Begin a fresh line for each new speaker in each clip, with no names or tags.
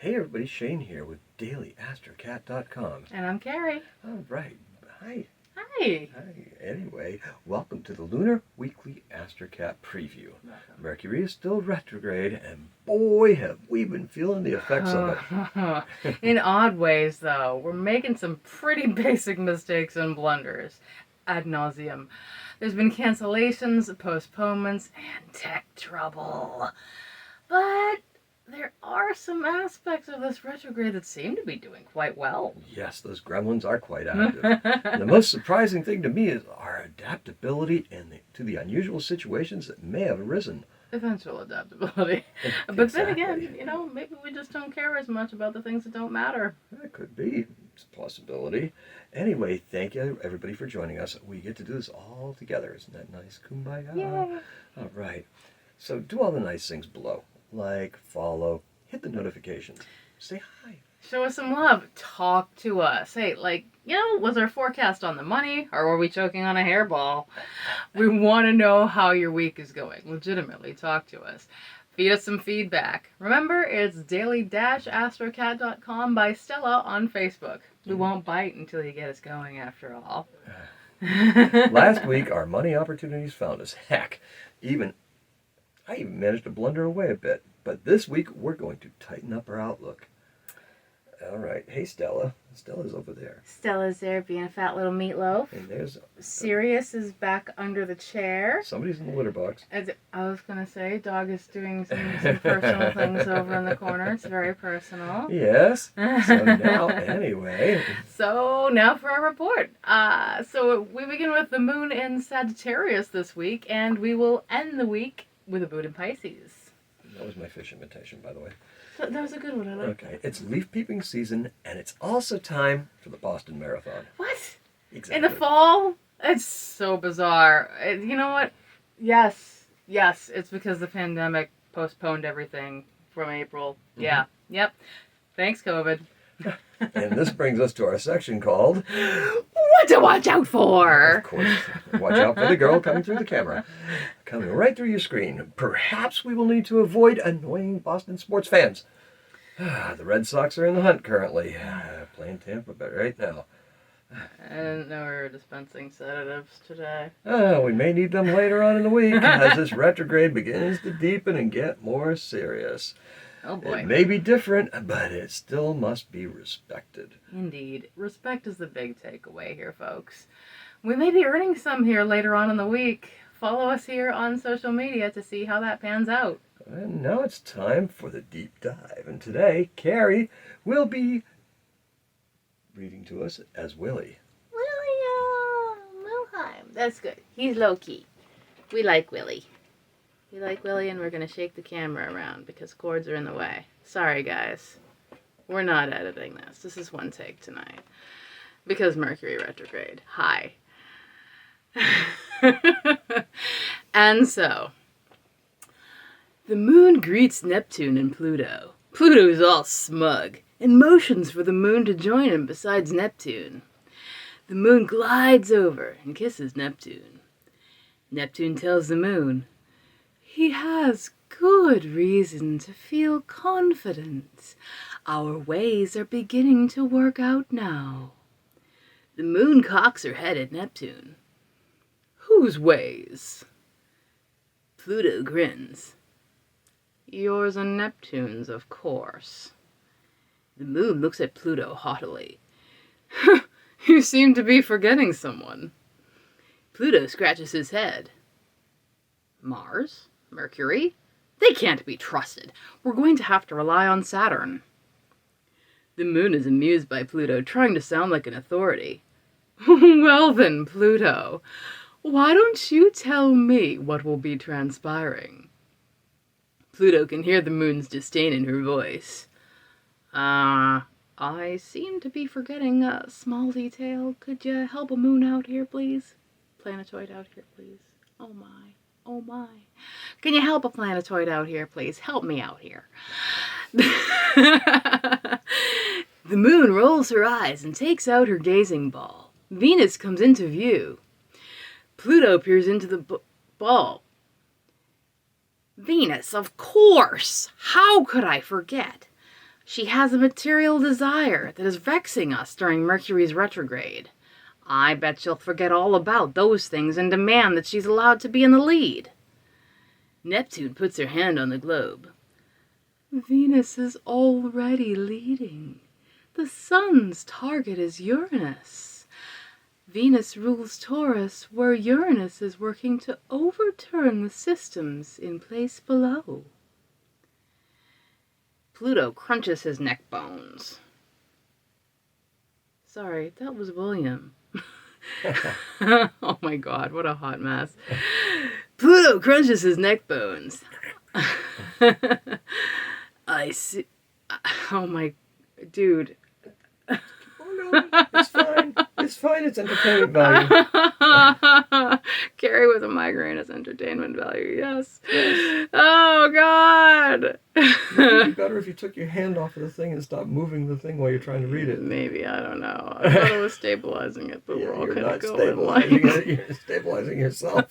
Hey everybody, Shane here with DailyAstroCat.com.
And I'm Carrie.
All right. Hi.
Hi.
Hi. Anyway, welcome to the Lunar Weekly AstroCat Preview. Mercury is still retrograde, and boy, have we been feeling the effects of it.
In odd ways, though, we're making some pretty basic mistakes and blunders ad nauseum. There's been cancellations, postponements, and tech trouble. But there are some aspects of this retrograde that seem to be doing quite well.
Yes, those gremlins are quite active. The most surprising thing to me is our adaptability to the unusual situations that may have arisen.
Eventual adaptability.
Exactly.
But then again, maybe we just don't care as much about the things that don't matter.
That could be. It's a possibility. Anyway, thank you everybody for joining us. We get to do this all together. Isn't that nice? Kumbaya.
Yay.
All right. So do all the nice things below. Like, follow, hit the notifications, say hi.
Show us some love. Talk to us. Hey, was our forecast on the money or were we choking on a hairball? We want to know how your week is going. Legitimately, talk to us. Feed us some feedback. Remember, it's daily-astrocat.com by Stella on Facebook. We won't bite until you get us going after all.
Last week, our money opportunities found us. Heck, I even managed to blunder away a bit. But this week, we're going to tighten up our outlook. All right. Hey, Stella. Stella's over there.
Stella's there being a fat little meatloaf.
And there's...
Sirius is back under the chair.
Somebody's in the litter box.
As I was going to say, dog is doing some personal things over in the corner. It's very personal.
Yes. So now, anyway.
So now for our report. So we begin with the moon in Sagittarius this week, and we will end the week with a boot in Pisces.
That was my fish imitation, by the way.
That was a good one. I like
Okay. It's leaf peeping season, and it's also time for the Boston Marathon.
What?
Exactly.
In the fall? It's so bizarre. You know what? Yes. It's because the pandemic postponed everything from April. Mm-hmm. Yeah. Yep. Thanks, COVID.
And this brings us to our section called
What to Watch Out For!
Of course. Watch out for the girl coming through the camera. Coming right through your screen. Perhaps we will need to avoid annoying Boston sports fans. The Red Sox are in the hunt currently. Playing Tampa Bay right now.
I didn't know we were dispensing sedatives today.
We may need them later on in the week as this retrograde begins to deepen and get more serious.
Oh boy.
It may be different, but it still must be respected.
Indeed. Respect is the big takeaway here, folks. We may be earning some here later on in the week. Follow us here on social media to see how that pans out.
And now it's time for the deep dive. And today, Carrie will be reading to us as Willie.
Wilhelm. That's good. He's low-key. We like Willie. We like Willie, and we're going to shake the camera around because cords are in the way. Sorry, guys. We're not editing this. This is one take tonight. Because Mercury Retrograde. Hi. And so, the moon greets Neptune and Pluto. Pluto's all smug and motions for the moon to join him besides Neptune. The moon glides over and kisses Neptune. Neptune tells the moon, he has good reason to feel confident. Our ways are beginning to work out now. The moon cocks her head at Neptune. Whose ways? Pluto grins. Yours and Neptune's, of course. The moon looks at Pluto haughtily. You seem to be forgetting someone. Pluto scratches his head. Mars? Mercury? They can't be trusted. We're going to have to rely on Saturn. The moon is amused by Pluto trying to sound like an authority. Well then, Pluto, why don't you tell me what will be transpiring? Pluto can hear the moon's disdain in her voice. I seem to be forgetting a small detail. Could you help a moon out here, please? Planetoid out here, please. Oh my. Oh my. Can you help a planetoid out here, please? Help me out here. The moon rolls her eyes and takes out her gazing ball. Venus comes into view. Pluto peers into the ball. Venus, of course! How could I forget? She has a material desire that is vexing us during Mercury's retrograde. I bet she'll forget all about those things and demand that she's allowed to be in the lead. Neptune puts her hand on the globe. Venus is already leading. The sun's target is Uranus. Venus rules Taurus, where Uranus is working to overturn the systems in place below. Pluto crunches his neck bones. Sorry, that was William. Oh my god, what a hot mess. Pluto crunches his neck bones. I see. Oh my. Dude.
Oh no, it's fine. It's fine. It's entertainment value.
Carrie with a migraine is entertainment value, yes. Oh god.
It'd be better if you took your hand off of the thing and stopped moving the thing while you're trying to read it.
Maybe, I don't know. I thought it was stabilizing it, but
Yeah,
we're all
you're
kind
not
of going
stabilizing
like...
it. You're stabilizing yourself.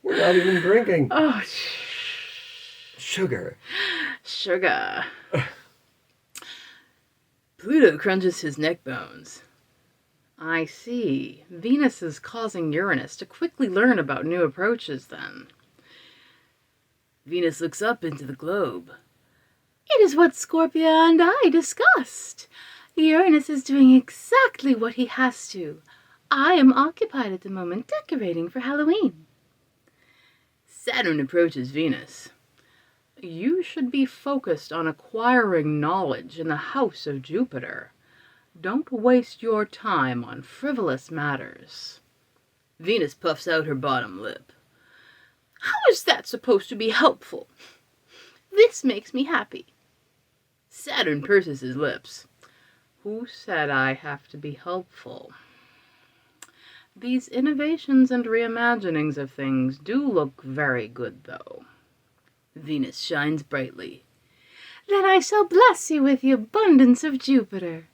We're not even drinking.
Oh,
Sugar.
Sugar. Pluto crunches his neck bones. I see. Venus is causing Uranus to quickly learn about new approaches, then. Venus looks up into the globe. It is what Scorpio and I discussed. Uranus is doing exactly what he has to. I am occupied at the moment decorating for Halloween. Saturn approaches Venus. You should be focused on acquiring knowledge in the house of Jupiter. Don't waste your time on frivolous matters. Venus puffs out her bottom lip. How is that supposed to be helpful? This makes me happy. Saturn purses his lips. Who said I have to be helpful? These innovations and reimaginings of things do look very good, though. Venus shines brightly. Then I shall bless you with the abundance of Jupiter.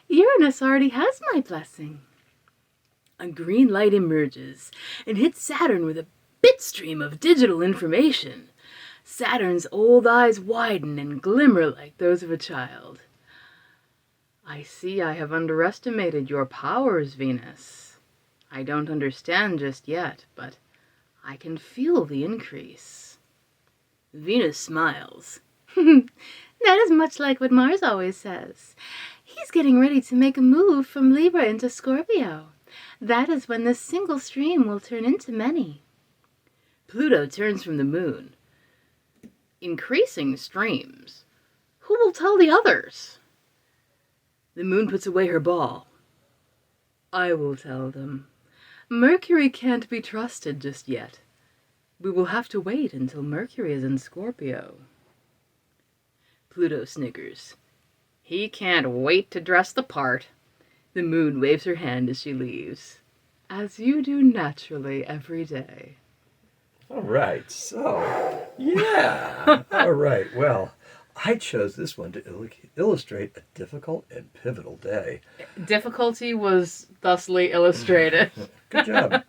Uranus already has my blessing. A green light emerges and hits Saturn with a bitstream of digital information. Saturn's old eyes widen and glimmer like those of a child. I see I have underestimated your powers, Venus. I don't understand just yet, but I can feel the increase. Venus smiles. That is much like what Mars always says. He's getting ready to make a move from Libra into Scorpio. That is when this single stream will turn into many. Pluto turns from the moon. Increasing streams. Who will tell the others? The moon puts away her ball. I will tell them. Mercury can't be trusted just yet. We will have to wait until Mercury is in Scorpio. Pluto snickers. He can't wait to dress the part. The moon waves her hand as she leaves. As you do naturally every day.
All right, so, yeah. All right, well, I chose this one to illustrate a difficult and pivotal day.
Difficulty was thusly illustrated.
Good job.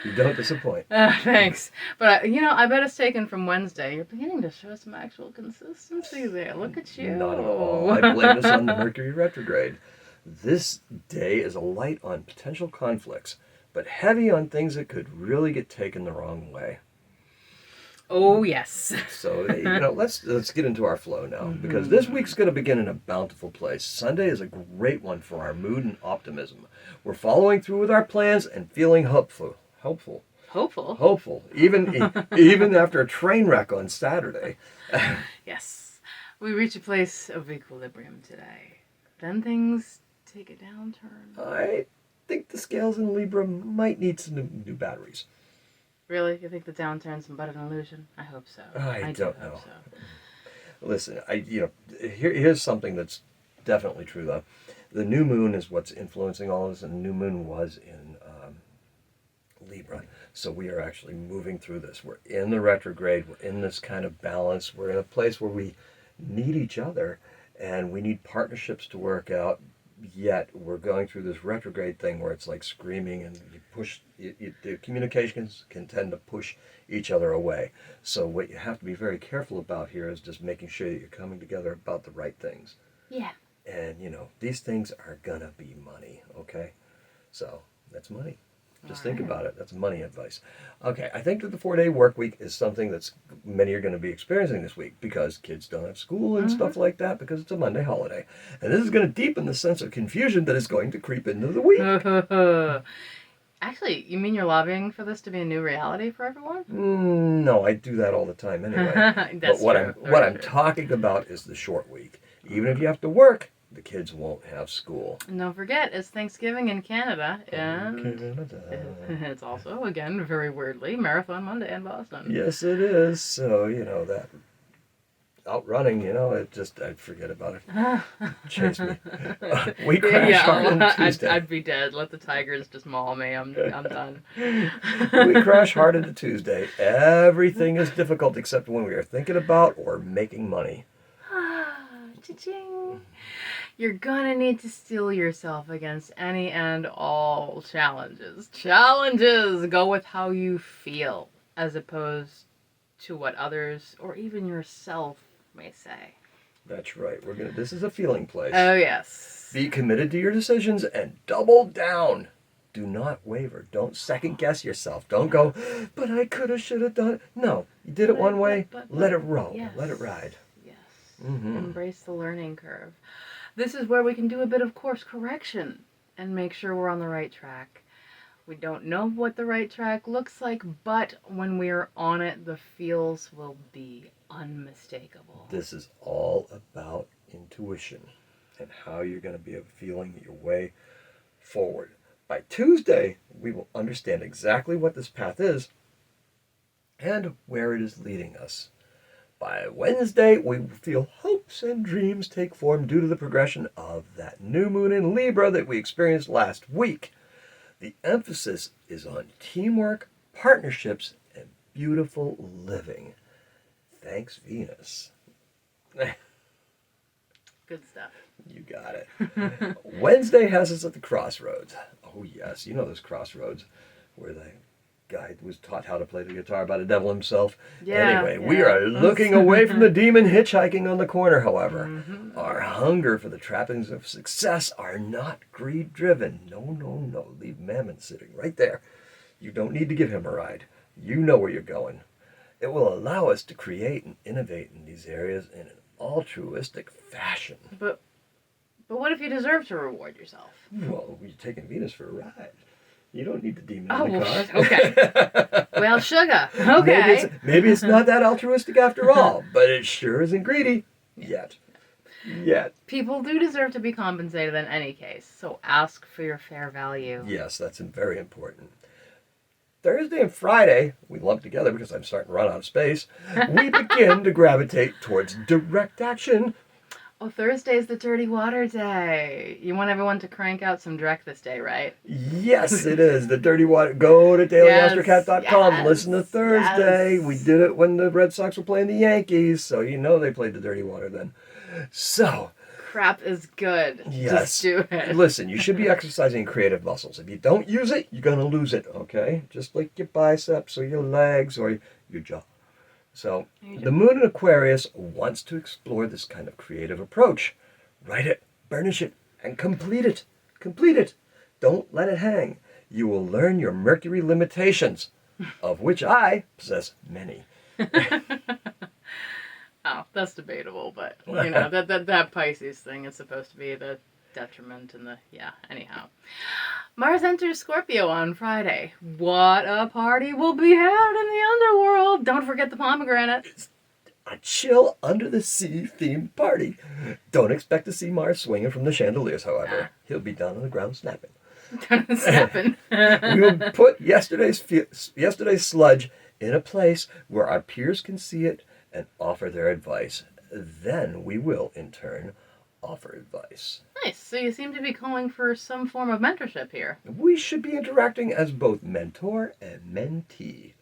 You don't disappoint.
Thanks. But, I bet it's taken from Wednesday. You're beginning to show some actual consistency there. Look at you.
Not at all. I blame this on the Mercury Retrograde. This day is light on potential conflicts, but heavy on things that could really get taken the wrong way.
Oh, yes.
So, let's get into our flow now, because this week's going to begin in a bountiful place. Sunday is a great one for our mood and optimism. We're following through with our plans and feeling hopeful. Hopeful. Even after a train wreck on Saturday.
Yes. We reach a place of equilibrium today. Then things take a downturn.
I think the scales in Libra might need some new batteries.
Really? You think the downturn's but an illusion? I hope so.
I don't know.
Hope so.
Listen, here's something that's definitely true, though. The new moon is what's influencing all of this, and the new moon was in Libra. So we are actually moving through this. We're in the retrograde. We're in this kind of balance. We're in a place where we need each other, and we need partnerships to work out. yet we're going through this retrograde thing where it's like screaming and you push, the communications can tend to push each other away. So what you have to be very careful about here is just making sure that you're coming together about the right things.
Yeah.
And, these things are going to be money, okay? So that's money. Just think about it. That's money advice. Okay, I think that the 4-day work week is something that's many are going to be experiencing this week because kids don't have school and stuff like that because it's a Monday holiday. And this is going to deepen the sense of confusion that is going to creep into the week.
Actually, you mean you're lobbying for this to be a new reality for everyone?
No, I do that all the time anyway.
That's
but what I'm talking about is the short week. Even if you have to work, the kids won't have school.
And don't forget, it's Thanksgiving in Canada, and
Canada.
it's also, again, very weirdly, Marathon Monday in Boston.
Yes, it is. So, that outrunning, I'd forget about it. Chase me. We crash hard on Tuesday.
I'd be dead. Let the tigers just maul me. I'm done.
We crash hard into Tuesday. Everything is difficult except when we are thinking about or making money.
Cha-ching. You're gonna need to steel yourself against any and all challenges. Challenges! Go with how you feel, as opposed to what others, or even yourself, may say.
That's right. This is a feeling place.
Oh, yes.
Be committed to your decisions and double down. Do not waver. Don't second guess yourself. Don't go, but I coulda, shoulda done it. No, you did it one way. Let it roll.
Yes.
Let it ride.
Yes.
Mm-hmm.
Embrace the learning curve. This is where we can do a bit of course correction and make sure we're on the right track. We don't know what the right track looks like, but when we're on it, the feels will be unmistakable.
This is all about intuition and how you're going to be feeling your way forward. By Tuesday, we will understand exactly what this path is and where it is leading us. By Wednesday, we will feel hopes and dreams take form due to the progression of that new moon in Libra that we experienced last week. The emphasis is on teamwork, partnerships, and beautiful living. Thanks, Venus.
Good stuff.
You got it. Wednesday has us at the crossroads. Oh, yes. You know those crossroads where the guy was taught how to play the guitar by the devil himself.
Yeah,
anyway, we are looking away from the demon hitchhiking on the corner, however.
Mm-hmm.
Our hunger for the trappings of success are not greed-driven. No. Leave Mammon sitting right there. You don't need to give him a ride. You know where you're going. It will allow us to create and innovate in these areas in an altruistic fashion.
But what if you deserve to reward yourself?
Well, you're taking Venus for a ride. You don't need the demon
Oh,
in the car.
okay. Well, sugar. Okay.
Maybe it's not that altruistic after all, but it sure isn't greedy. Yet.
People do deserve to be compensated in any case, so ask for your fair value.
Yes, that's very important. Thursday and Friday, we lump together because I'm starting to run out of space, we begin to gravitate towards direct action.
Oh, Thursday's the Dirty Water Day. You want everyone to crank out some Drek this day, right?
Yes, it is. The Dirty Water. Go to dailyastrocat.com.
Yes,
Listen to Thursday.
yes.
We did it when the Red Sox were playing the Yankees, so they played the Dirty Water then. So.
Crap is good.
Yes.
Just do it.
Listen, you should be exercising creative muscles. If you don't use it, you're going to lose it, okay? Just like your biceps or your legs or your jaw. So, the moon in Aquarius wants to explore this kind of creative approach. Write it, burnish it, and complete it. Complete it. Don't let it hang. You will learn your Mercury limitations, of which I possess many.
Oh, that's debatable, but, that Pisces thing is supposed to be the detriment and anyhow. Mars enters Scorpio on Friday. What a party will be had in the underworld. Don't forget the pomegranate.
It's a chill under the sea themed party. Don't expect to see Mars swinging from the chandeliers, however. He'll be down on the ground snapping.
Snapping.
We will put yesterday's sludge in a place where our peers can see it and offer their advice. Then we will, in turn, offer advice.
Nice. So you seem to be calling for some form of mentorship here.
We should be interacting as both mentor and mentee.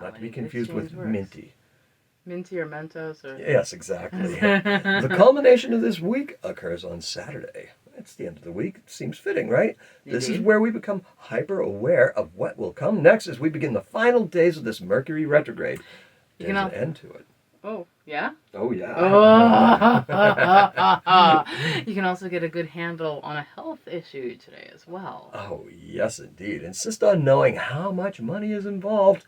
Not to be confused with minty.
Minty or Mentos? Or...
Yes, exactly. The culmination of this week occurs on Saturday. It's the end of the week. It seems fitting, right? This is
Indeed.
where we become hyper aware of what will come next as we begin the final days of this Mercury retrograde.
You
There's
can
an end to it.
Oh, yeah?
Oh, yeah.
Oh. You can also get a good handle on a health issue today as well.
Oh, yes, indeed. Insist on knowing how much money is involved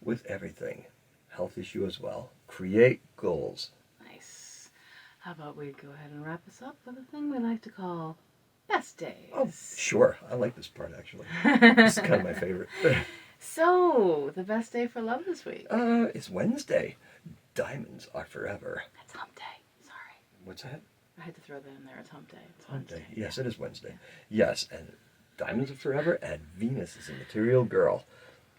with everything. Health issue as well. Create goals.
Nice. How about we go ahead and wrap this up with a thing we like to call best days.
Oh, sure. I like this part, actually. This is kind of my favorite.
So, the best day for love this week?
It's Wednesday. Diamonds are forever.
It's hump day. Sorry.
What's that?
I had to throw that in there. It's hump day. It's
Hump day. Yes, it is Wednesday. Yes, and diamonds are forever, and Venus is a material girl.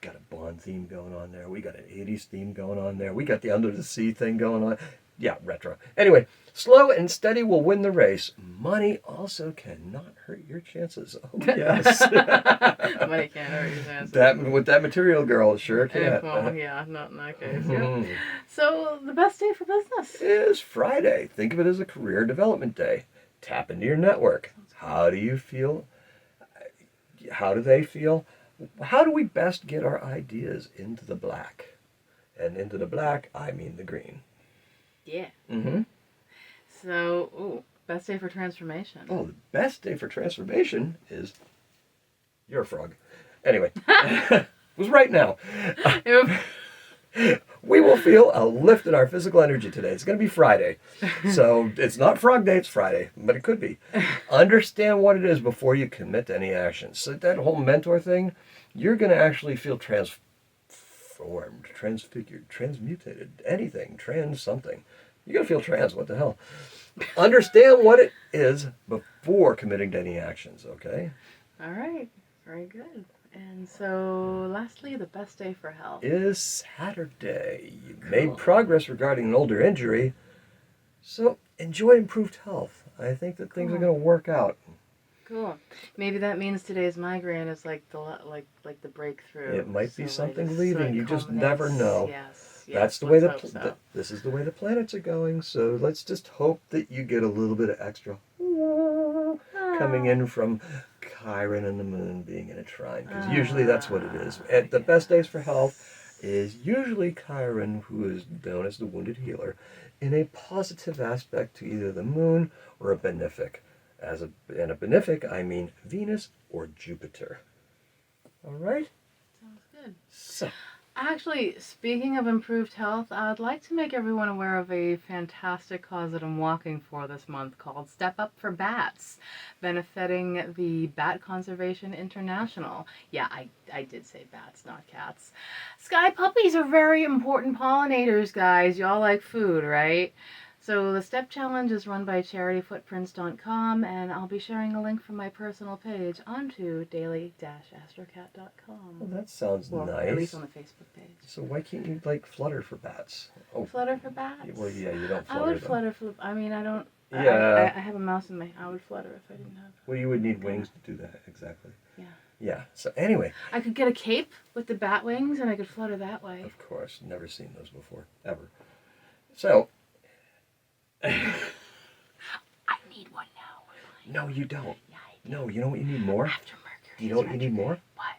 Got a Bond theme going on there. We got an 80s theme going on there. We got the Under the Sea thing going on. Yeah, retro. Anyway, slow and steady will win the race. Money also cannot hurt your chances. Oh, yes.
Money can't hurt your chances.
With that material girl, it sure can.
Well, yeah, not in that case. Yeah. So, the best day for business?
Is Friday. Think of it as a career development day. Tap into your network. How do you feel? How do they feel? How do we best get our ideas into the black? And into the black, I mean the green.
Yeah.
Mm-hmm.
So, best day for transformation.
Oh, the best day for transformation is... You're a frog. Anyway, it was right now. We will feel a lift in our physical energy today. It's going to be Friday. So it's not Frog Day, it's Friday, but it could be. Understand what it is before you commit to any action. So that whole mentor thing, you're going to actually feel transformed, transfigured, transmutated, anything, trans something. You're going to feel trans, what the hell? Understand what it is before committing to any actions, okay?
All right. Very good. And so, lastly, the best day for health
is Saturday. You made progress regarding an older injury, so enjoy improved health. I think that things are going to work out.
Cool. Maybe that means today's migraine is like the breakthrough.
It might be something
so
leaving. You just never know.
Yes.
That's the way this is the way the planets are going. So let's just hope that you get a little bit of extra coming in from Chiron and the moon being in a trine, because usually that's what it is. And the best days for health is usually Chiron, who is known as the wounded healer, in a positive aspect to either the moon or a benefic. And a benefic, I mean Venus or Jupiter. All right?
Sounds good.
So,
actually, speaking of improved health, I'd like to make everyone aware of a fantastic cause that I'm walking for this month called Step Up for Bats, benefiting the Bat Conservation International. Yeah, I did say bats, not cats. Sky puppies are very important pollinators, guys. Y'all like food, right? So the STEP challenge is run by charityfootprints.com, and I'll be sharing a link from my personal page onto daily-astrocat.com.
well, that sounds nice.
At least on the Facebook page.
So why can't you flutter for bats?
Oh, flutter for bats?
Well, yeah, you don't flutter.
I would flutter for. I mean, I don't.
Yeah.
I have a mouse in my. I would flutter if I didn't have.
Well, you would need wings to do that, exactly.
Yeah.
Yeah. So anyway.
I could get a cape with the bat wings, and I could flutter that way.
Of course, never seen those before, ever. So.
I need one now.
No, you don't.
Yeah, I do.
No, you know what you need more?
After Mercury.
You know what you need more?
What?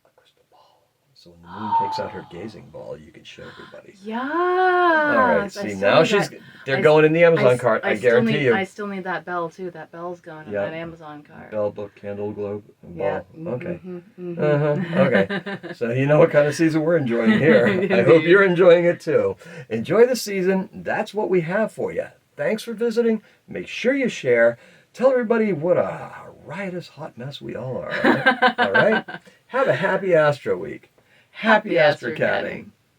A crystal ball. So when the moon takes out her gazing ball, you can show everybody.
Yeah.
All right. See, now they're going in the Amazon cart. I guarantee you.
I still need that bell too. That bell's going in that Amazon cart.
Bell, book, candle, globe, and ball.
Yeah.
Okay.
Mm-hmm.
Okay. So you know what kind of season we're enjoying here. I hope you're enjoying it too. Enjoy the season. That's what we have for you. Thanks for visiting. Make sure you share. Tell everybody what a riotous hot mess we all are. All right? Have a happy Astro Week. Happy Astrocatting.